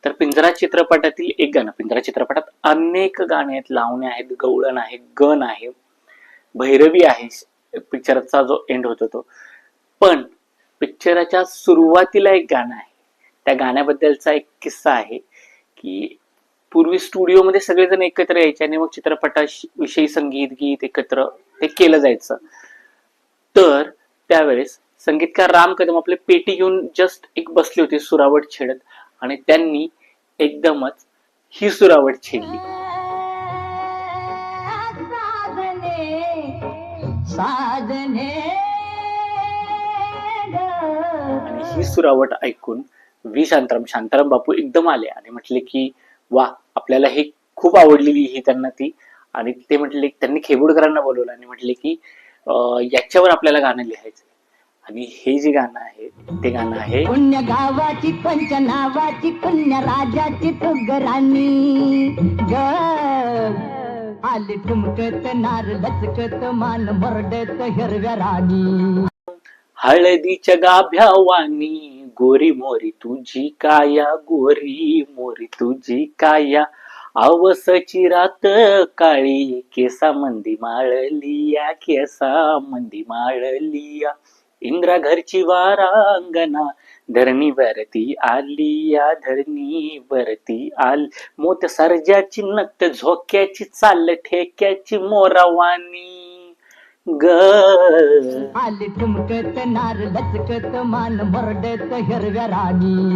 तर पिंजरा चित्रपटातील एक गाणं, पिंजरा चित्रपटात अनेक गाणे आहेत, लावण्या आहेत, गवळण आहे, गण आहे, भैरवी आहे, पिक्चरचा जो एंड होतो तो. पण पिक्चराच्या सुरुवातीला एक गाणं आहे. त्या गाण्याबद्दलचा एक किस्सा आहे की पूर्वी स्टुडिओमध्ये सगळेजण एकत्र यायचे आणि मग चित्रपटाविषयी संगीत गीत एकत्र ते केलं जायचं. तर त्यावेळेस संगीतकार राम कदम आपले पेटी घेऊन जस्ट एक बसले होते सुरावट छेडत आणि त्यांनी एकदमच ही सुरावट छेडली. आणि ही सुरावट ऐकून शांताराम बापू एकदम आले आणि म्हटले की वा, आपल्याला हे खूप आवडलेली ही त्यांना ती. आणि ते म्हटले, त्यांनी खेबुडकरांना बोलवलं आणि म्हटले की याच्यावर आपल्याला गाणं लिहायचं. आणि हे जे गाणं आहे ते गाणं आहे पुण्य गावाची पंच नावाची पुण्य राजाची तुगराणी ग आली ठुमकत नार लचकत मान मरडत हिरव्या राणी. हळदीच्या गाभ्यावानी गोरी मोरी तुझी काया, गोरी मोरी तुझी काया, आवसची रात काळी केसा मंदी माळलिया, केसा मंदी माळलिया, इंद्रा घरची वारांगणा धरणी वरती आलिया, धरणी वरती आल, मोत सर्जाची नक्त झोक्याची चाल ठेक्याची मोरावानी ग आली ठुमकत नार लचकत मान मरडत हिरव्या राणी.